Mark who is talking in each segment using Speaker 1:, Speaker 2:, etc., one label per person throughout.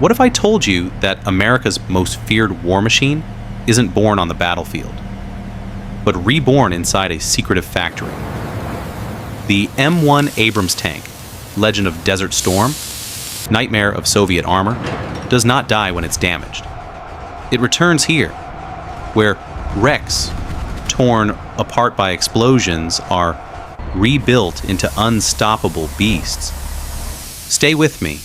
Speaker 1: What if I told you that America's most feared war machine isn't born on the battlefield, but reborn inside a secretive factory? The M1 Abrams tank, legend of Desert Storm, nightmare of Soviet armor, does not die when it's damaged. It returns here, where wrecks, torn apart by explosions, are rebuilt into unstoppable beasts. Stay with me,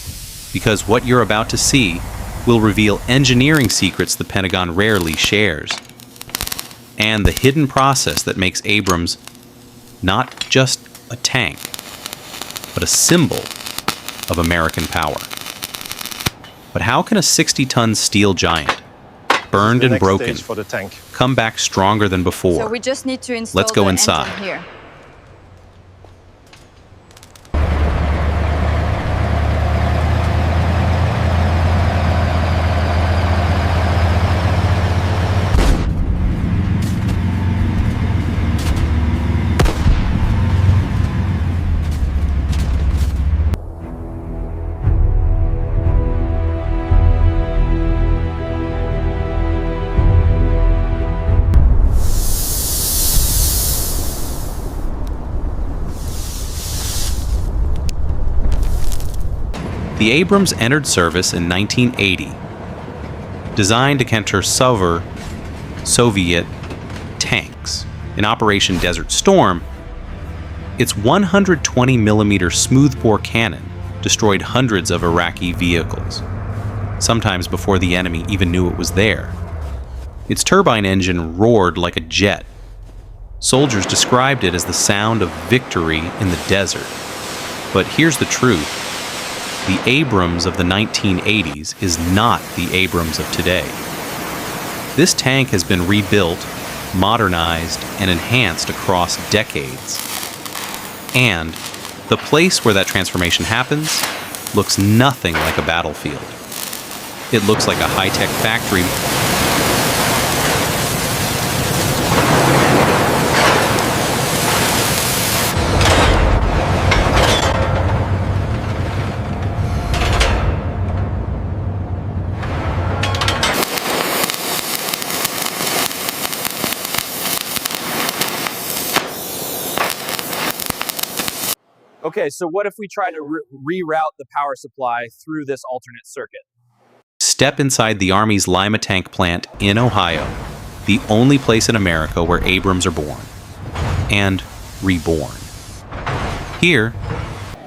Speaker 1: because what you're about to see will reveal engineering secrets the Pentagon rarely shares, and the hidden process that makes Abrams not just a tank, but a symbol of American power. But how can a 60-ton steel giant, burned and broken,
Speaker 2: for the tank,
Speaker 1: come back stronger than before?
Speaker 3: So we just need to install
Speaker 1: Let's go
Speaker 3: the
Speaker 1: inside.
Speaker 3: engine here.
Speaker 1: The Abrams entered service in 1980. Designed to counter Soviet tanks in Operation Desert Storm, its 120mm smoothbore cannon destroyed hundreds of Iraqi vehicles, sometimes before the enemy even knew it was there. Its turbine engine roared like a jet. Soldiers described it as the sound of victory in the desert. But here's the truth. The Abrams of the 1980s is not the Abrams of today. This tank has been rebuilt, modernized, and enhanced across decades. And the place where that transformation happens looks nothing like a battlefield. It looks like a high-tech factory
Speaker 2: Okay, so what if we try to reroute the power supply through this alternate circuit?
Speaker 1: Step inside the Army's Lima tank plant in Ohio, the only place in America where Abrams are born and reborn. Here,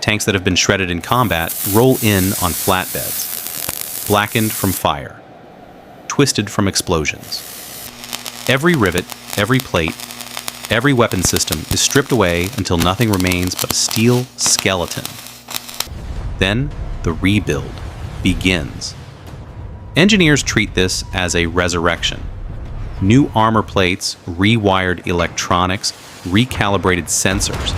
Speaker 1: tanks that have been shredded in combat roll in on flatbeds, blackened from fire, twisted from explosions. Every rivet, every plate, every weapon system is stripped away until nothing remains but a steel skeleton. Then the rebuild begins. Engineers treat this as a resurrection. New armor plates, rewired electronics, recalibrated sensors.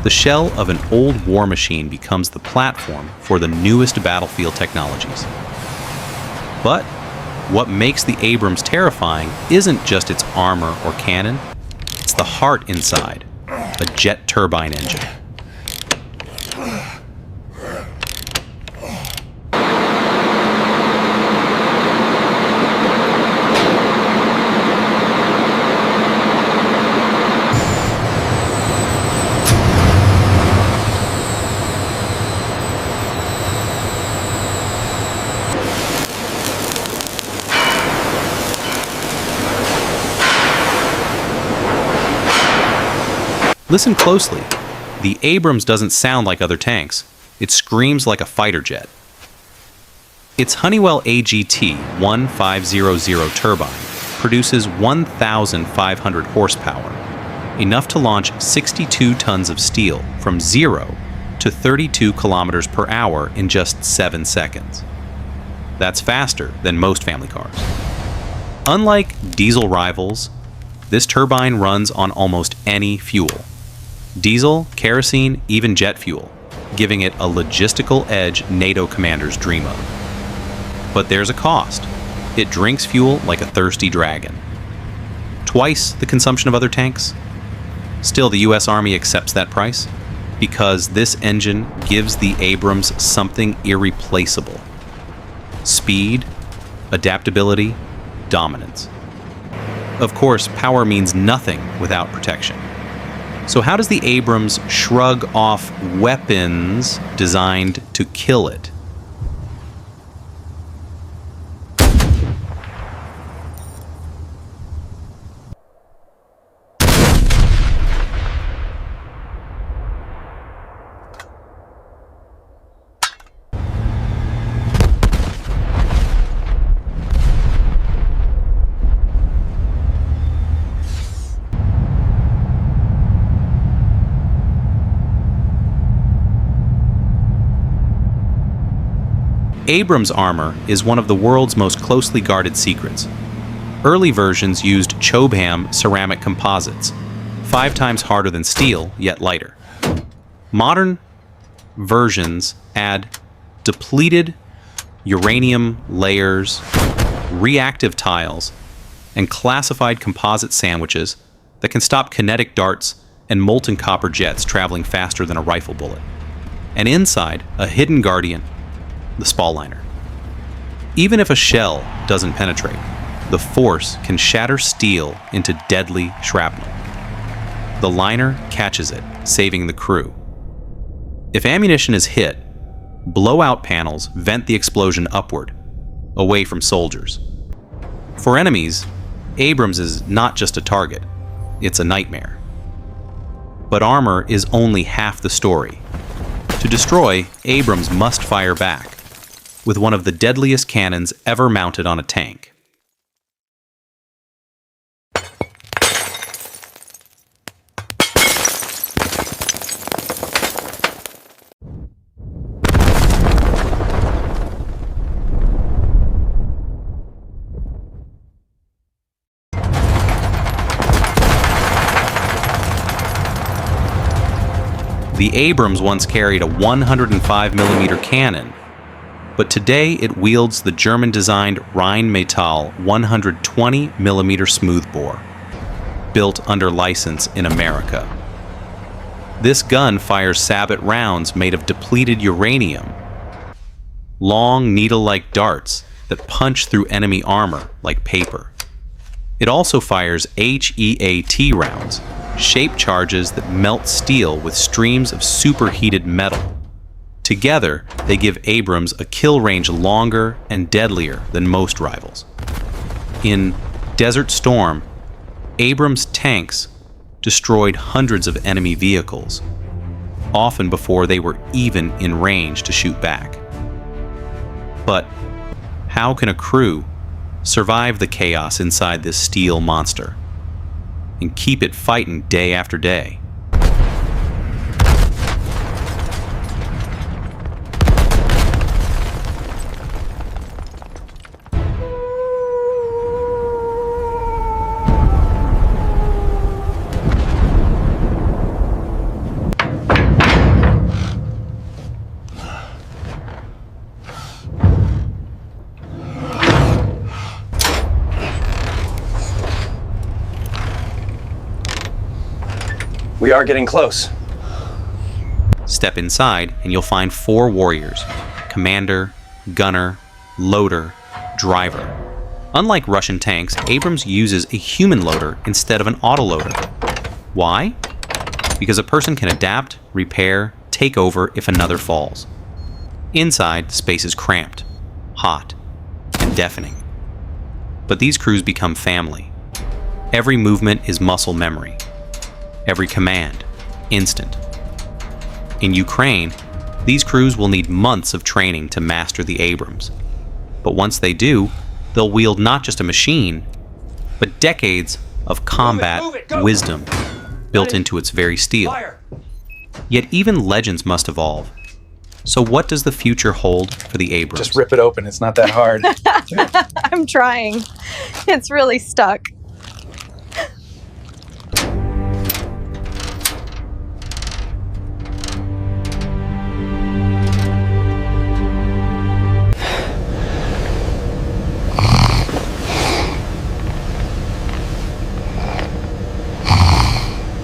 Speaker 1: The shell of an old war machine becomes the platform for the newest battlefield technologies. But what makes the Abrams terrifying isn't just its armor or cannon, it's the heart inside, a jet turbine engine. Listen closely. The Abrams doesn't sound like other tanks. It screams like a fighter jet. Its Honeywell AGT 1500 turbine produces 1,500 horsepower, enough to launch 62 tons of steel from 0 to 32 kilometers per hour in just 7 seconds. That's faster than most family cars. Unlike diesel rivals, this turbine runs on almost any fuel. Diesel, kerosene, even jet fuel, giving it a logistical edge NATO commanders dream of. But there's a cost. It drinks fuel like a thirsty dragon. Twice the consumption of other tanks. Still, the US Army accepts that price because this engine gives the Abrams something irreplaceable. speed, adaptability, dominance. Of course, power means nothing without protection. So how does the Abrams shrug off weapons designed to kill it? Abrams armor is one of the world's most closely guarded secrets. Early versions used Chobham ceramic composites, 5 times harder than steel, yet lighter. Modern versions add depleted uranium layers, reactive tiles, and classified composite sandwiches that can stop kinetic darts and molten copper jets traveling faster than a rifle bullet. And inside, a hidden guardian, the spall liner. Even if a shell doesn't penetrate, the force can shatter steel into deadly shrapnel. The liner catches it, saving the crew. If ammunition is hit, blowout panels vent the explosion upward, away from soldiers. For enemies, Abrams is not just a target, it's a nightmare. But armor is only half the story. To destroy, Abrams must fire back with one of the deadliest cannons ever mounted on a tank. The Abrams once carried a 105mm cannon, but today it wields the German-designed Rheinmetall 120mm smoothbore, built under license in America. This gun fires sabot rounds made of depleted uranium, long needle-like darts that punch through enemy armor like paper. It also fires HEAT rounds, shaped charges that melt steel with streams of superheated metal. Together, they give Abrams a kill range longer and deadlier than most rivals. In Desert Storm, Abrams tanks destroyed hundreds of enemy vehicles, often before they were even in range to shoot back. But how can a crew survive the chaos inside this steel monster and keep it fighting day after day?
Speaker 2: We are getting close.
Speaker 1: Step inside and you'll find 4 warriors: commander, gunner, loader, driver. Unlike Russian tanks, Abrams uses a human loader instead of an autoloader. Why? Because a person can adapt, repair, take over if another falls. Inside, space is cramped, hot, and deafening. But these crews become family. Every movement is muscle memory. Every command, instant. In Ukraine, these crews will need months of training to master the Abrams. But once they do, they'll wield not just a machine, but decades of combat wisdom built into its very steel.
Speaker 2: Fire.
Speaker 1: Yet even legends must evolve. So what does the future hold for the Abrams?
Speaker 3: Just rip it open, it's not that hard.
Speaker 4: I'm trying. It's really stuck.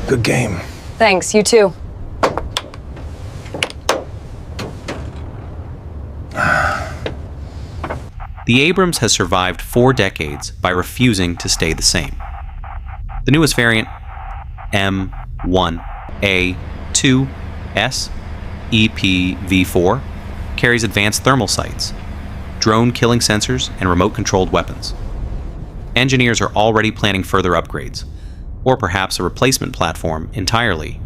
Speaker 3: Good game.
Speaker 5: Thanks, you too.
Speaker 1: The Abrams has survived 4 decades by refusing to stay the same. The newest variant, M1 A2S EPV4, carries advanced thermal sights, drone killing sensors, and remote-controlled weapons. Engineers are already planning further upgrades, or perhaps a replacement platform entirely.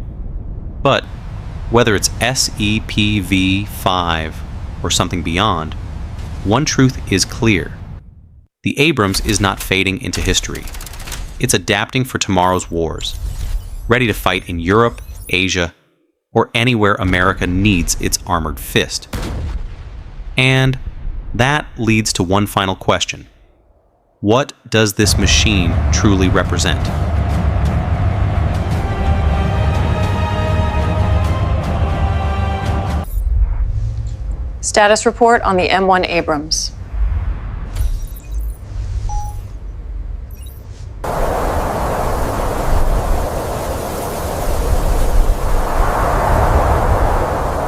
Speaker 1: But whether it's SEPV5 or something beyond, one truth is clear. The Abrams is not fading into history. It's adapting for tomorrow's wars, ready to fight in Europe, Asia, or anywhere America needs its armored fist. And that leads to one final question. What does this machine truly represent?
Speaker 5: Status report on the M1 Abrams.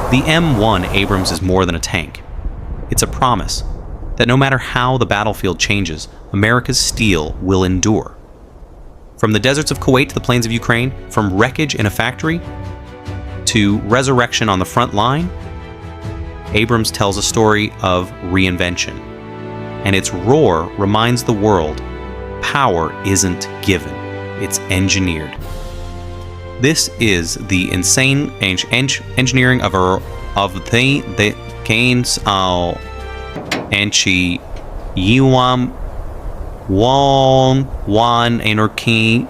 Speaker 1: The M1 Abrams is more than a tank. It's a promise that no matter how the battlefield changes, America's steel will endure. From the deserts of Kuwait to the plains of Ukraine, from wreckage in a factory to resurrection on the front line, Abrams tells a story of reinvention. And its roar reminds the world power isn't given, it's engineered. This is the insane engineering of the gains Enchi Yuam Won Wan Anarchy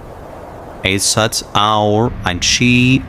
Speaker 1: a such our and she